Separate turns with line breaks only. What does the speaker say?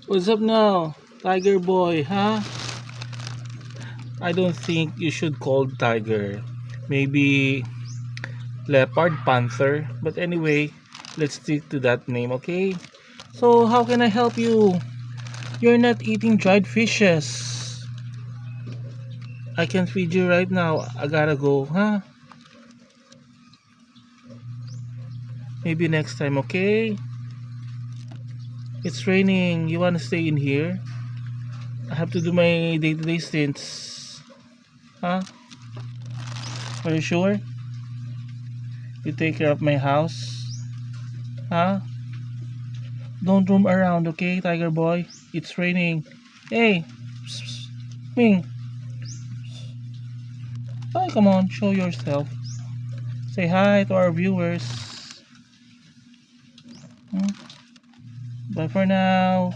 What's up now, Tiger Boy, huh? I don't think you should call Tiger. Maybe Leopard Panther. But anyway, let's stick to that name, okay? So, how can I help you? You're not eating dried fishes. I can feed you right now. I gotta go, huh? Maybe next time, okay? It's raining. You wanna stay in here? I have to do my day-to-day stints. Huh? Are you sure? You take care of my house? Huh? Don't roam around, okay, Tiger Boy? It's raining. Hey! Psst, psst. Ming! Oh, come on, show yourself. Say hi to our viewers. Hmm? Bye for now.